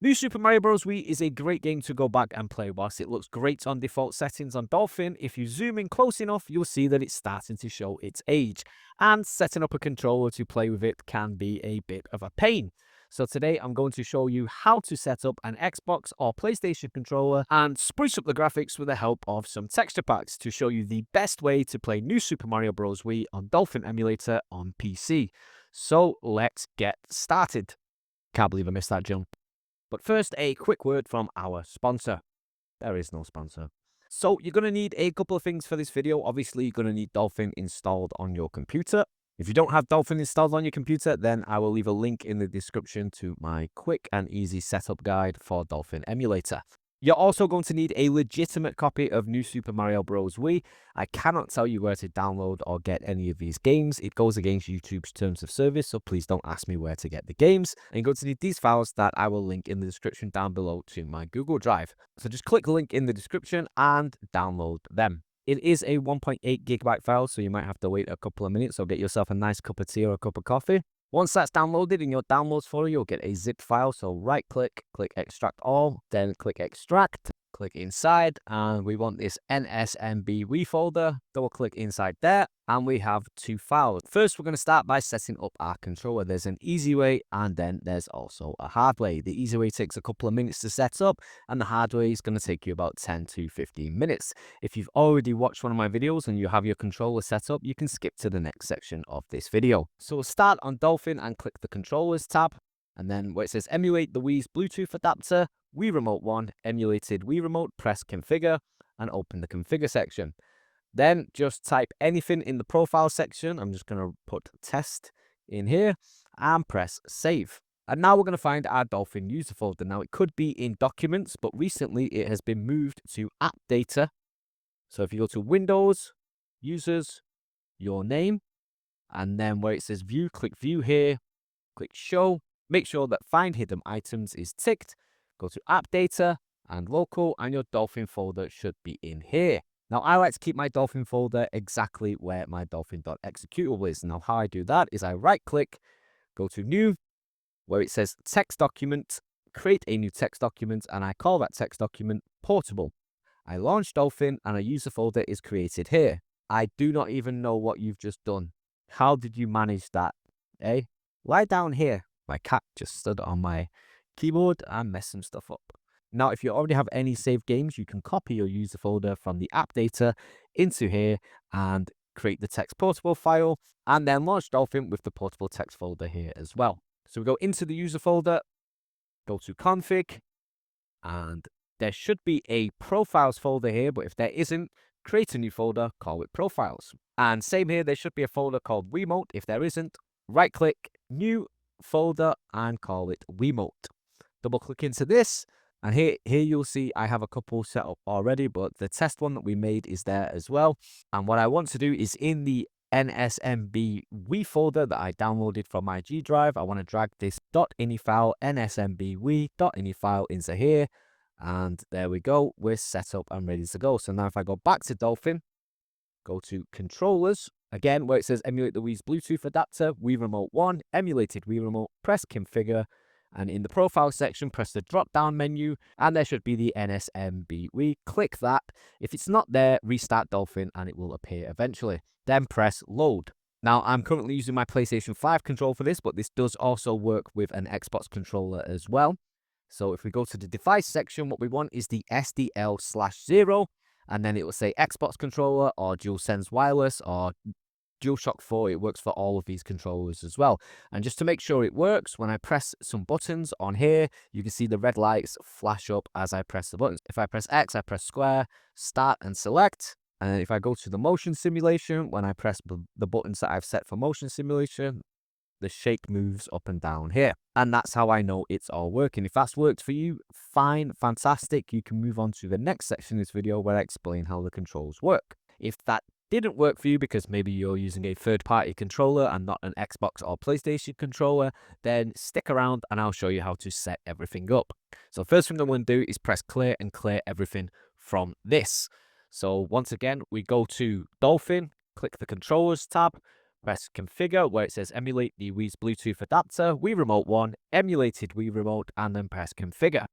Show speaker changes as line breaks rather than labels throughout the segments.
New Super Mario Bros. Wii is a great game to go back and play. Whilst it looks great on default settings on Dolphin, if you zoom in close enough, you'll see that it's starting to show its age. And setting up a controller to play with it can be a bit of a pain. So today I'm going to show you how to set up an Xbox or PlayStation controller and spruce up the graphics with the help of some texture packs to show you the best way to play New Super Mario Bros. Wii on Dolphin Emulator on PC. So let's get started. Can't believe I missed that jump. But first, a quick word from our sponsor. There is no sponsor. So you're going to need a couple of things for this video. Obviously, you're going to need Dolphin installed on your computer. If you don't have Dolphin installed on your computer, then I will leave a link in the description to my quick and easy setup guide for Dolphin Emulator. You're also going to need a legitimate copy of New Super Mario Bros. Wii. I cannot tell you where to download or get any of these games. It goes against YouTube's terms of service, so please don't ask me where to get the games. And you're going to need these files that I will link in the description down below to my Google Drive. So just click the link in the description and download them. It is a 1.8 gigabyte file, so you might have to wait a couple of minutes or get yourself a nice cup of tea or a cup of coffee. Once that's downloaded in your downloads folder, you'll get a zip file. So right click, click extract all, then click extract, click inside, and we want this NSMB Wii folder. Double click inside there, and we have two files. First, we're going to start by setting up our controller. There's an easy way, and then there's also a hard way. The easy way takes a couple of minutes to set up, and the hard way is going to take you about 10 to 15 minutes. If you've already watched one of my videos and you have your controller set up, you can skip to the next section of this video. So we'll start on Dolphin and click the Controllers tab, and then where it says Emulate the Wii's Bluetooth adapter, Wii Remote 1, emulated Wii Remote, press Configure, and open the Configure section. Then just type anything in the Profile section. I'm just going to put Test in here and press Save. And now we're going to find our Dolphin user folder. Now it could be in Documents, but recently it has been moved to App Data. So if you go to Windows, Users, Your Name, and then where it says View, click View here, click Show. Make sure that Find Hidden Items is ticked. Go to App Data and Local, and your Dolphin folder should be in here. Now, I like to keep my Dolphin folder exactly where my Dolphin.executable is. Now, how I do that is I right-click, go to New, where it says Text Document, create a new text document, and I call that text document Portable. I launch Dolphin, and a user folder is created here. I do not even know what you've just done. How did you manage that, eh? Lie down here. My cat just stood on my keyboard and messed some stuff up. Now, if you already have any saved games, you can copy your user folder from the app data into here and create the text portable file, and then launch Dolphin with the portable text folder here as well. So we go into the user folder, go to config, and there should be a profiles folder here, but if there isn't, create a new folder, call it profiles. And same here, there should be a folder called Wiimote. If there isn't, right click, new folder, and call it Wiimote. Double click into this, and here you'll see I have a couple set up already, but the test one that we made is there as well. And what I want to do is in the NSMB Wii folder that I downloaded from my G drive, I want to drag this .ini file, NSMB Wii.ini file into here. And there we go, we're set up and ready to go. So now if I go back to Dolphin, go to Controllers, again, where it says Emulate the Wii's Bluetooth adapter, Wii Remote 1, emulated Wii Remote, press Configure, and in the Profile section, press the drop-down menu, and there should be the NSMB Wii. Click that. If it's not there, restart Dolphin, and it will appear eventually. Then press Load. Now, I'm currently using my PlayStation 5 controller for this, but this does also work with an Xbox controller as well. So if we go to the device section, what we want is the SDL/0, and then it will say Xbox controller or DualSense wireless or DualShock 4. It works for all of these controllers as well. And just to make sure it works, when I press some buttons on here, you can see the red lights flash up as I press the buttons. If I press X, I press square, start and select. And if I go to the motion simulation, when I press the buttons that I've set for motion simulation, the shake moves up and down here. And that's how I know it's all working. If that's worked for you, fine, fantastic. You can move on to the next section of this video where I explain how the controls work. If that didn't work for you because maybe you're using a third-party controller and not an Xbox or PlayStation controller, then stick around and I'll show you how to set everything up. So first thing I'm going to do is press clear and clear everything from this. So once again, we go to Dolphin, click the Controllers tab, press configure where it says emulate the Wii's Bluetooth adapter, Wii Remote 1, emulated Wii Remote, and then press configure.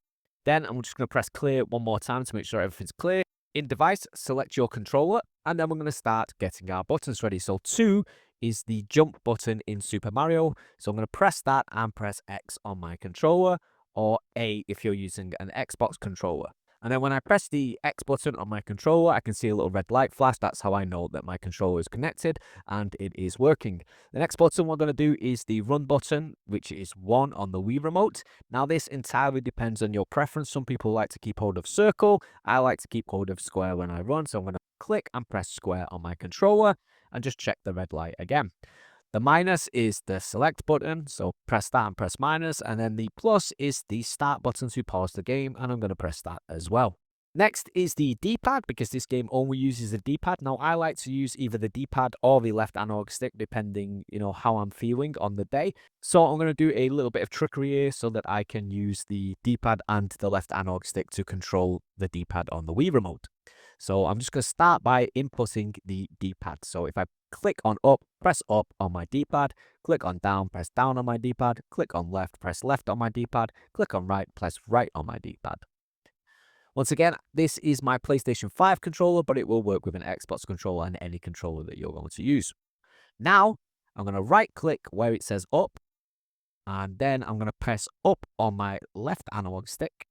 Then I'm just going to press clear one more time to make sure everything's clear. In device, select your controller, and then we're going to start getting our buttons ready. So 2 is the jump button in Super Mario. So I'm going to press that and press X on my controller, or A if you're using an Xbox controller. And then when I press the X button on my controller, I can see a little red light flash. That's how I know that my controller is connected and it is working. The next button we're going to do is the run button, which is 1 on the Wii Remote. Now this entirely depends on your preference. Some people like to keep hold of circle. I like to keep hold of square when I run. So I'm going to click and press square on my controller and just check the red light again. The minus is the select button, so press that and press minus, and then the plus is the start button to pause the game, and I'm going to press that as well. Next is the D-pad, because this game only uses the D-pad. Now, I like to use either the D-pad or the left analog stick, depending, how I'm feeling on the day. So I'm going to do a little bit of trickery here so that I can use the D-pad and the left analog stick to control the D-pad on the Wii Remote. So I'm just going to start by inputting the D-pad. So if I click on up, press up on my D-pad, click on down, press down on my D-pad, click on left, press left on my D-pad, click on right, press right on my D-pad. Once again, this is my PlayStation 5 controller, but it will work with an Xbox controller and any controller that you're going to use. Now, I'm going to right click where it says up, and then I'm going to press up on my left analog stick,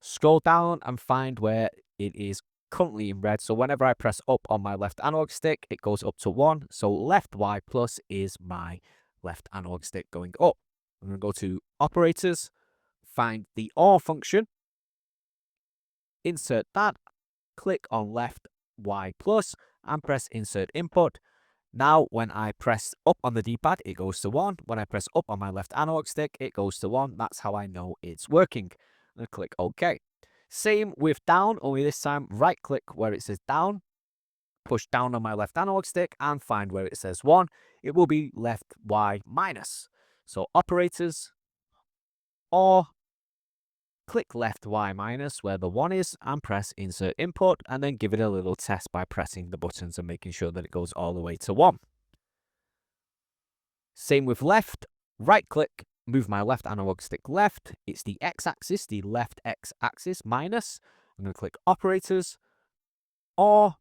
scroll down and find where it is currently in red. So whenever I press up on my left analog stick, it goes up to 1. So left Y plus is my left analog stick going up. I'm going to go to operators, find the OR function, insert that, click on left Y plus and press insert input. Now, when I press up on the D-pad, it goes to 1. When I press up on my left analog stick, it goes to 1. That's how I know it's working. I'm going to click OK. Same with down, only this time right click where it says down, push down on my left analog stick and find where it says 1. It will be left Y minus. So operators, or click left Y minus where the 1 is and press insert input, and then give it a little test by pressing the buttons and making sure that it goes all the way to 1. Same with left, right click, move my left analog stick left. It's the X-axis, the left X-axis minus. I'm going to click operators, or,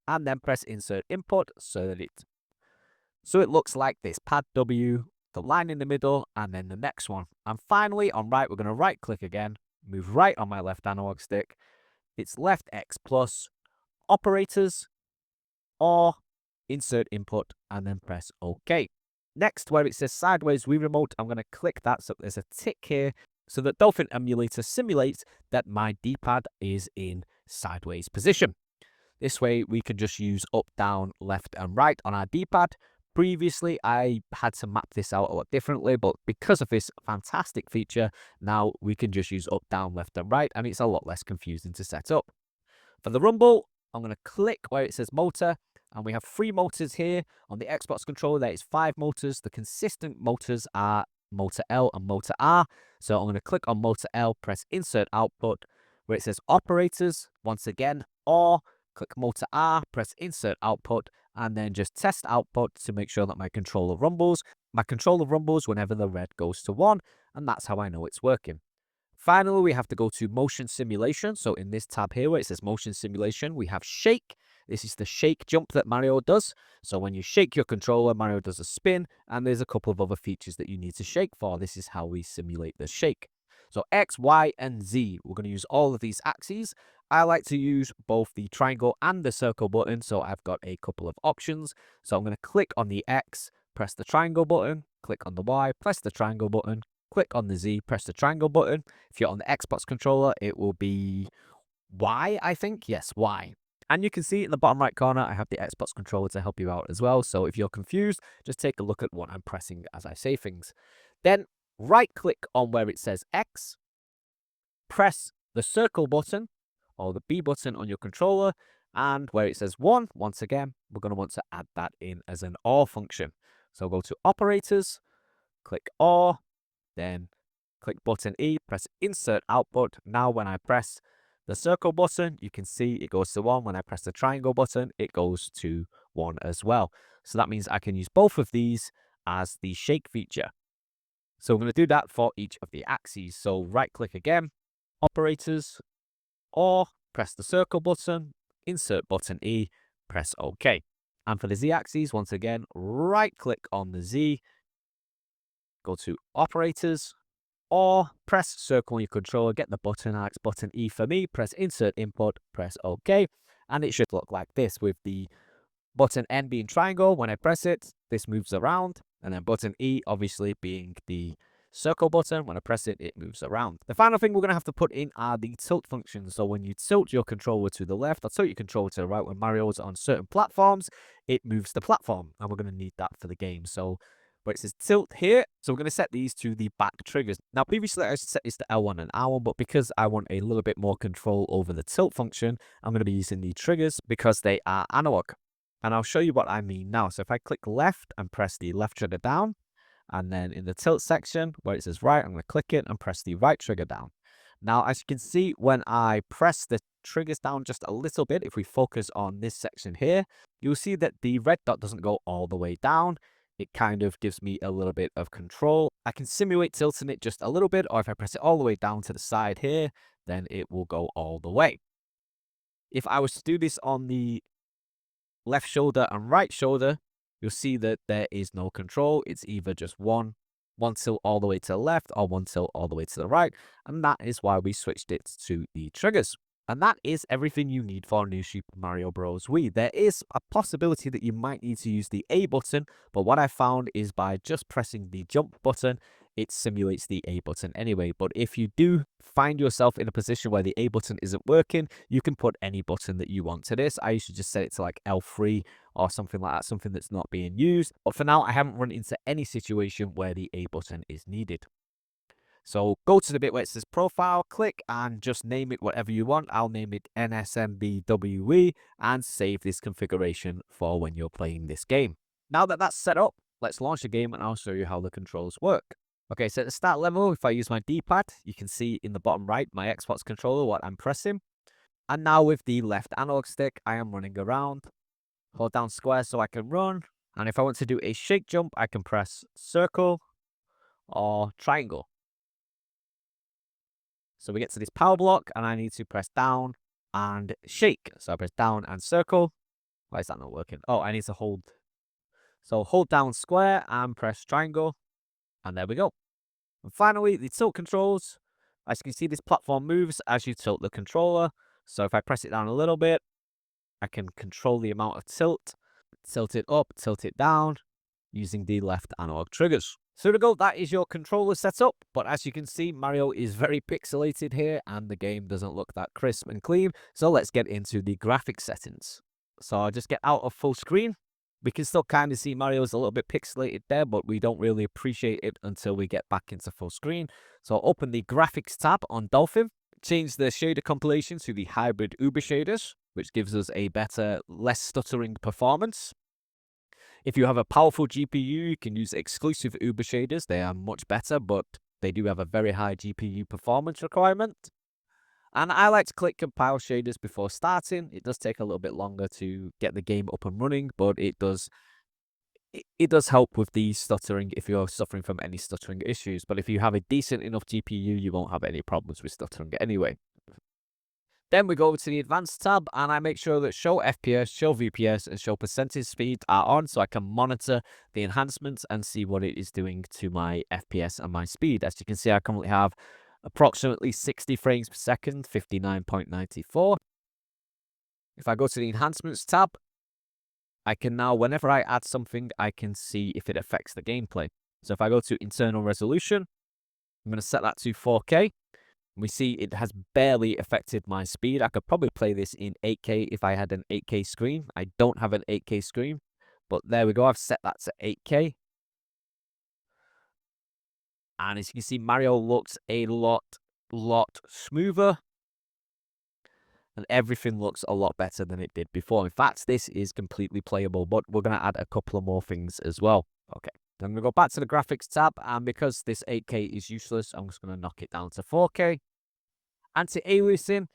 and then press insert input so it looks like this. Pad W, the line in the middle, and then the next one. And finally, on right, we're going to right click again, move right on my left analog stick. It's left X plus, operators, or insert input, and then press OK. Next, where it says sideways Wii Remote, I'm going to click that so there's a tick here so that Dolphin Emulator simulates that my D-pad is in sideways position. This way, we can just use up, down, left, and right on our D-pad. Previously, I had to map this out a lot differently, but because of this fantastic feature, now we can just use up, down, left, and right, and it's a lot less confusing to set up. For the rumble, I'm going to click where it says motor, and we have 3 motors here. On the Xbox controller, there is 5 motors. The consistent motors are motor L and motor R. So I'm going to click on motor L, press insert output, where it says operators, once again, or click motor R, press insert output, and then just test output to make sure that my controller rumbles. My controller rumbles whenever the red goes to 1, and that's how I know it's working. Finally, we have to go to motion simulation. So in this tab here where it says motion simulation, we have shake. This is the shake jump that Mario does. So when you shake your controller, Mario does a spin, and there's a couple of other features that you need to shake for. This is how we simulate the shake. So X, Y, and Z, we're going to use all of these axes. I like to use both the triangle and the circle button, so I've got a couple of options. So I'm going to click on the X, press the triangle button, click on the Y, press the triangle button, click on the Z, press the triangle button. If you're on the Xbox controller, it will be Y, I think. Yes, Y. And you can see in the bottom right corner, I have the Xbox controller to help you out as well. So if you're confused, just take a look at what I'm pressing as I say things. Then right click on where it says X, press the circle button or the B button on your controller, and where it says 1, once again, we're going to want to add that in as an OR function. So go to operators, click OR, then click button E, press insert output. Now when I press the circle button, you can see it goes to 1. When I press the triangle button, it goes to 1 as well. So that means I can use both of these as the shake feature. So I'm going to do that for each of the axes. So right click again, operators, or press the circle button, insert button E, press OK. And for the Z axis, once again, right click on the Z, go to operators, or press circle on your controller, get the button X, button E for me, press insert input, press OK. And it should look like this with the button N being triangle. When I press it, this moves around. And then button E obviously being the circle button. When I press it, it moves around. The final thing we're going to have to put in are the tilt functions. So when you tilt your controller to the left or tilt your controller to the right, when Mario's on certain platforms, it moves the platform. And we're going to need that for the game. So where it says tilt here, so we're going to set these to the back triggers. Now, previously I set this to L1 and R1, but because I want a little bit more control over the tilt function, I'm going to be using the triggers because they are analog. And I'll show you what I mean now. So if I click left and press the left trigger down, and then in the tilt section where it says right, I'm going to click it and press the right trigger down. Now, as you can see, when I press the triggers down just a little bit, if we focus on this section here, you'll see that the red dot doesn't go all the way down. It kind of gives me a little bit of control. I can simulate tilting it just a little bit, or if I press it all the way down to the side here, then it will go all the way. If I was to do this on the left shoulder and right shoulder, you'll see that there is no control. It's either just one tilt all the way to the left or one tilt all the way to the right. And that is why we switched it to the triggers. And that is everything you need for New Super Mario Bros. Wii. There is a possibility that you might need to use the A button, but what I found is by just pressing the jump button, it simulates the A button anyway. But if you do find yourself in a position where the A button isn't working, you can put any button that you want to this. I usually just set it to like L3 or something like that, something that's not being used. But for now, I haven't run into any situation where the A button is needed. So go to the bit where it says profile, click and just name it whatever you want. I'll name it NSMBWE and save this configuration for when you're playing this game. Now that that's set up, let's launch the game and I'll show you how the controls work. Okay, so at the start level, if I use my D-pad, you can see in the bottom right, my Xbox controller, what I'm pressing. And now with the left analog stick, I am running around. Hold down square so I can run. And if I want to do a shake jump, I can press circle or triangle. So we get to this power block and I need to press down and shake. So I press down and circle. Why is that not working? Oh, I need to hold. So hold down square and press triangle. And there we go. And finally, the tilt controls. As you can see, this platform moves as you tilt the controller. So if I press it down a little bit, I can control the amount of tilt. Tilt it up, tilt it down, using the left analog triggers. So to go, that is your controller setup. But as you can see, Mario is very pixelated here and the game doesn't look that crisp and clean. So let's get into the graphics settings. So I'll just get out of full screen. We can still kind of see Mario's a little bit pixelated there, but we don't really appreciate it until we get back into full screen. So I'll open the graphics tab on Dolphin, change the shader compilation to the hybrid Uber shaders, which gives us a better, less stuttering performance. If you have a powerful GPU, you can use exclusive Uber shaders. They are much better, but they do have a very high GPU performance requirement. And I like to click compile shaders before starting. It does take a little bit longer to get the game up and running, but it does help with the stuttering if you're suffering from any stuttering issues. But if you have a decent enough GPU, you won't have any problems with stuttering anyway. Then we go over to the advanced tab and I make sure that show FPS, show VPS and show percentage speed are on so I can monitor the enhancements and see what it is doing to my FPS and my speed. As you can see, I currently have approximately 60 frames per second, 59.94. If I go to the enhancements tab, I can now, whenever I add something, I can see if it affects the gameplay. So if I go to internal resolution, I'm going to set that to 4K. We see it has barely affected my speed. I could probably play this in 8K if I had an 8K screen. I don't have an 8K screen, but there we go. I've set that to 8K. And as you can see, Mario looks a lot smoother. And everything looks a lot better than it did before. In fact, this is completely playable, but we're going to add a couple of more things as well. Okay, then I'm going to go back to the graphics tab, and because this 8K is useless, I'm just going to knock it down to 4K. Anti-aliasing.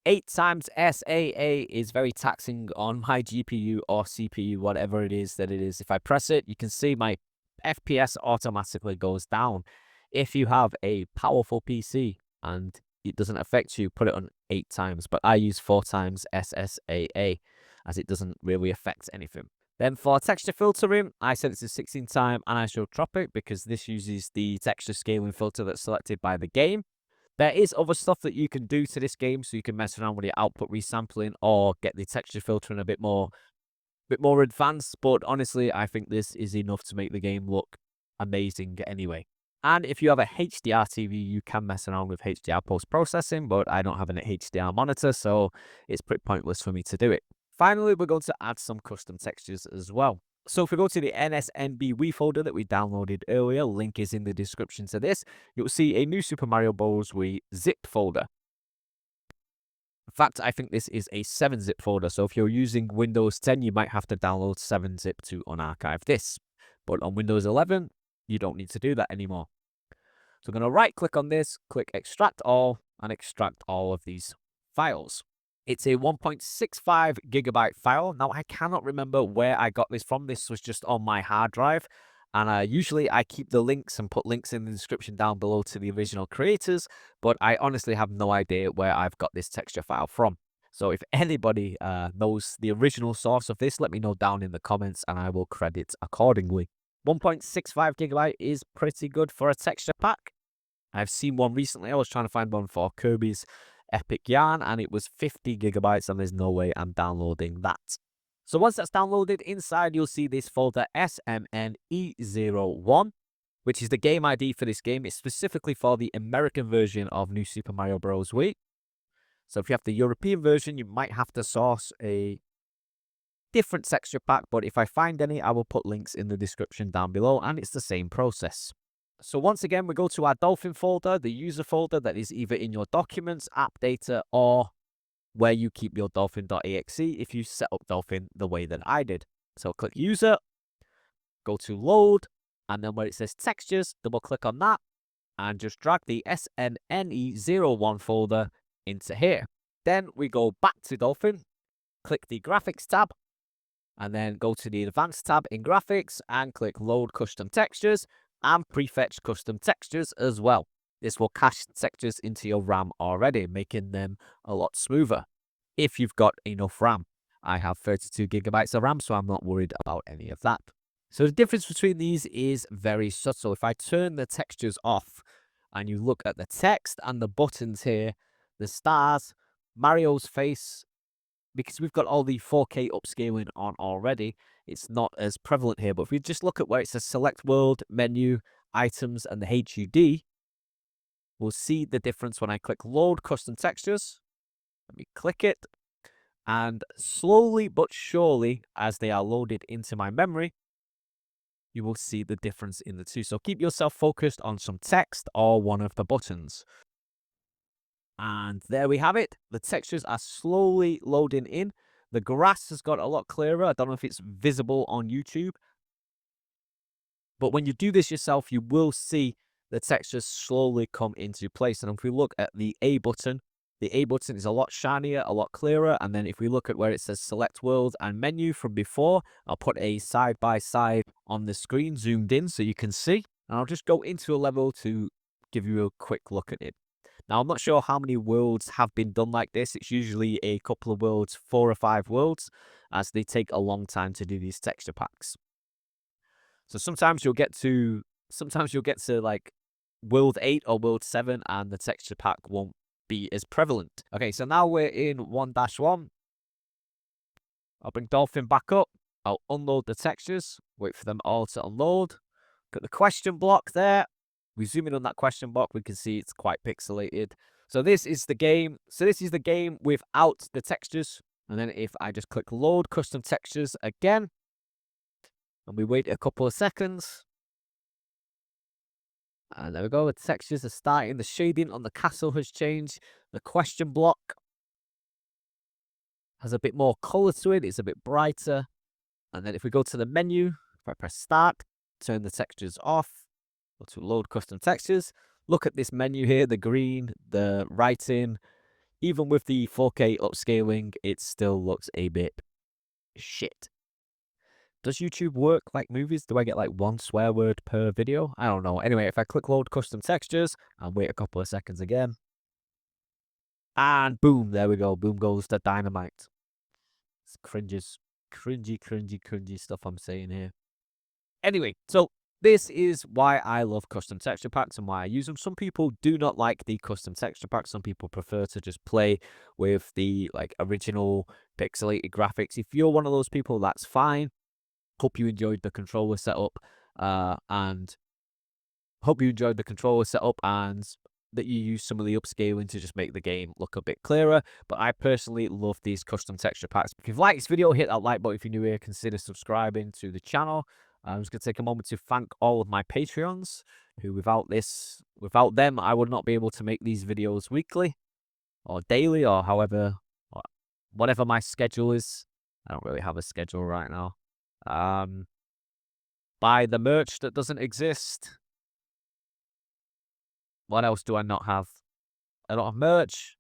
8 times SAA is very taxing on my GPU or CPU, whatever it is that it is. If I press it, you can see my FPS automatically goes down. If you have a powerful PC and it doesn't affect you, put it on 8 times. But I use 4 times SSAA as it doesn't really affect anything. Then for texture filtering, I set it to 16 time anisotropic because this uses the texture scaling filter that's selected by the game. There is other stuff that you can do to this game, so you can mess around with your output resampling or get the texture filtering a bit more advanced, but honestly, I think this is enough to make the game look amazing anyway. And if you have a HDR TV, you can mess around with HDR post-processing, but I don't have an HDR monitor, so it's pretty pointless for me to do it. Finally, we're going to add some custom textures as well. So if we go to the NSNB Wii folder that we downloaded earlier, link is in the description to this, you'll see a new Super Mario Bros. Wii zip folder. In fact, I think this is a 7-zip folder, so if you're using Windows 10, you might have to download 7-zip to unarchive this. But on Windows 11, you don't need to do that anymore. So I'm going to right-click on this, click Extract All, and extract all of these files. It's a 1.65 gigabyte file. Now, I cannot remember where I got this from. This was just on my hard drive. And usually I keep the links and put links in the description down below to the original creators, but I honestly have no idea where I've got this texture file from. So if anybody knows the original source of this, let me know down in the comments and I will credit accordingly. 1.65 gigabyte is pretty good for a texture pack. I've seen one recently. I was trying to find one for Kirby's Epic Yarn and it was 50 gigabytes and there's no way I'm downloading that. So once that's downloaded, inside you'll see this folder SMNE01, which is the game ID for this game. It's specifically for the American version of New Super Mario Bros. Wii. So if you have the European version, you might have to source a different texture pack, but if I find any, I will put links in the description down below, and it's the same process. So once again, we go to our Dolphin folder, the user folder that is either in your documents, app data, or where you keep your dolphin.exe if you set up Dolphin the way that I did. So click user, go to load, and then where it says textures, double click on that, and just drag the SNNE01 folder into here. Then we go back to Dolphin, click the graphics tab, and then go to the advanced tab in graphics and click load custom textures and prefetch custom textures as well. This will cache textures into your RAM already, making them a lot smoother if you've got enough RAM. I have 32 gigabytes of RAM, so I'm not worried about any of that. So the difference between these is very subtle. If I turn the textures off and you look at the text and the buttons here, the stars, Mario's face, because we've got all the 4K upscaling on already, it's not as prevalent here. But if we just look at where it says select world, menu, items, and the HUD, we'll see the difference when I click load custom textures. Let me click it. And slowly but surely, as they are loaded into my memory, you will see the difference in the two. So keep yourself focused on some text or one of the buttons. And there we have it. The textures are slowly loading in. The grass has got a lot clearer. I don't know if it's visible on YouTube. But when you do this yourself, you will see the textures slowly come into place. And if we look at the A button is a lot shinier, a lot clearer. And then if we look at where it says select world and menu from before, I'll put a side by side on the screen zoomed in so you can see. And I'll just go into a level to give you a quick look at it. Now, I'm not sure how many worlds have been done like this. It's usually a couple of worlds, 4 or 5 worlds, as they take a long time to do these texture packs. So sometimes you'll get to like world 8 or world 7 and the texture pack won't be as prevalent. Okay, so now we're in 1-1. I'll bring Dolphin back up. I'll unload the textures, wait for them all to unload. Got the question block there. We zoom in on that question block, we can see it's quite pixelated. So this is the game. So this is the game without the textures. And then if I just click load custom textures again, and we wait a couple of seconds. And there we go, the textures are starting. The shading on the castle has changed. The question block has a bit more color to it. It's a bit brighter. And then if we go to the menu, if I press start, turn the textures off, go to load custom textures. Look at this menu here, the green, the writing. even with the 4K upscaling, it still looks a bit shit. Does YouTube work like movies? Do I get like one swear word per video? I don't know. Anyway, if I click load custom textures and wait a couple of seconds again, and boom, there we go. Boom goes the dynamite. It's cringy stuff I'm saying here. Anyway, so this is why I love custom texture packs and why I use them. Some people do not like the custom texture packs. Some people prefer to just play with the like original pixelated graphics. If you're one of those people, that's fine. Hope you enjoyed the controller setup, and that you use some of the upscaling to just make the game look a bit clearer. But I personally love these custom texture packs. If you've liked this video, hit that like button. If you're new here, consider subscribing to the channel. I'm just going to take a moment to thank all of my Patreons, who without them, I would not be able to make these videos weekly or daily or however, or whatever my schedule is. I don't really have a schedule right now. Buy the merch that doesn't exist. What else do I not have? I don't have merch.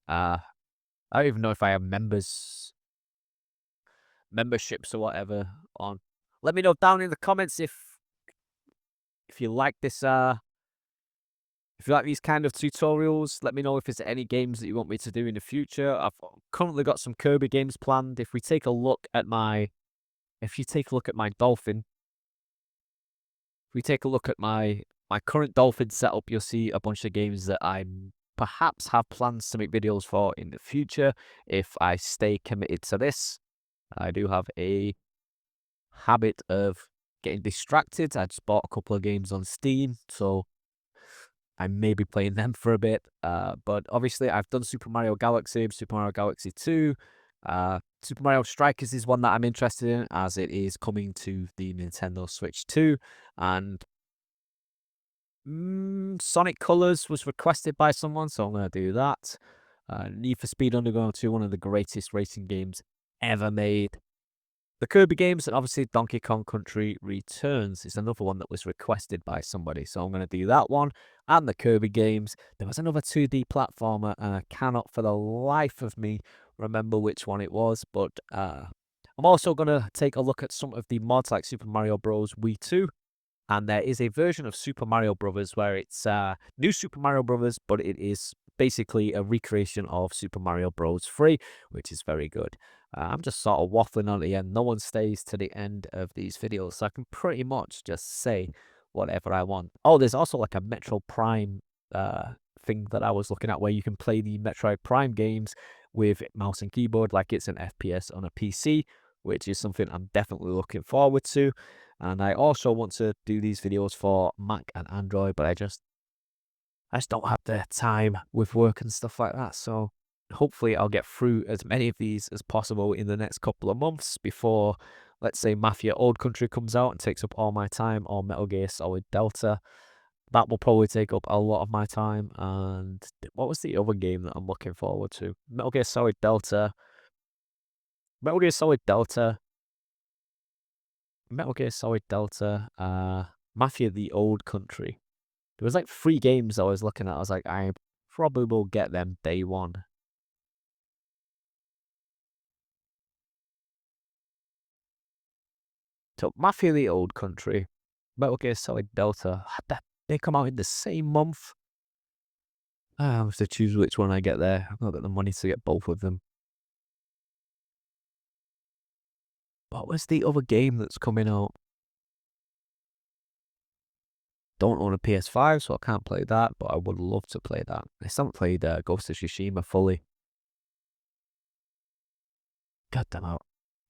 I don't even know if I have memberships or whatever on. Let me know down in the comments if you like this. If you like these kind of tutorials, let me know if there's any games that you want me to do in the future. I've currently got some Kirby games planned. If you take a look at my Dolphin, if we take a look at my current Dolphin setup, you'll see a bunch of games that I perhaps have plans to make videos for in the future if I stay committed to this. I do have a habit of getting distracted. I just bought a couple of games on Steam, so I may be playing them for a bit. But obviously, I've done Super Mario Galaxy, Super Mario Galaxy 2. Super Mario Strikers is one that I'm interested in, as it is coming to the Nintendo Switch 2. And Sonic Colors was requested by someone, so I'm going to do that. Need for Speed Underground 2, one of the greatest racing games ever made. The Kirby games, and obviously Donkey Kong Country Returns is another one that was requested by somebody, so I'm going to do that one. And the Kirby games. There was another 2D platformer, and I cannot for the life of me remember which one it was, but I'm also going to take a look at some of the mods like Super Mario Bros. Wii 2. And there is a version of Super Mario Brothers where it's new Super Mario Brothers, but it is basically a recreation of Super Mario Bros. 3, which is very good. I'm just sort of waffling on at the end. No one stays to the end of these videos, so I can pretty much just say whatever I want. Oh, there's also like a Metro Prime thing that I was looking at where you can play the Metroid Prime games with mouse and keyboard like it's an FPS on a PC, which is something I'm definitely looking forward to. And I also want to do these videos for Mac and Android, but I just don't have the time with work and stuff like that. So hopefully I'll get through as many of these as possible in the next couple of months before, let's say, Mafia Old Country comes out and takes up all my time, or Metal Gear Solid Delta. That will probably take up a lot of my time. And what was the other game that I'm looking forward to? Metal Gear Solid Delta. Metal Gear Solid Delta. Mafia the Old Country. There was like 3 games I was looking at. I was like, I probably will get them day one. So Mafia the Old Country, Metal Gear Solid Delta, they come out in the same month. I have to choose which one I get there. I've not got the money to get both of them. What was the other game that's coming out? Don't own a PS5, so I can't play that, but I would love to play that. I still haven't played Ghost of Tsushima fully. God damn it.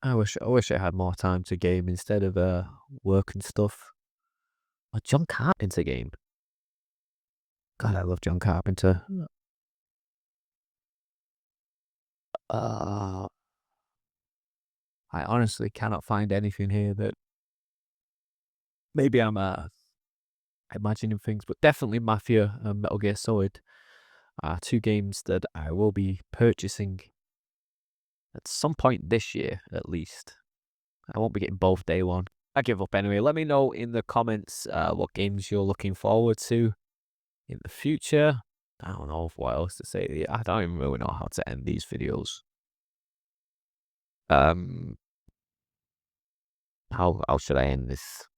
I wish I had more time to game instead of work and stuff. A John Carpenter game. God, I love John Carpenter. I honestly cannot find anything here that maybe I'm imagining things, but definitely Mafia and Metal Gear Solid are 2 games that I will be purchasing at some point this year, at least. I won't be getting both day one. I give up anyway. Let me know in the comments what games you're looking forward to in the future. I don't know what else to say. I don't even really know how to end these videos. How should I end this?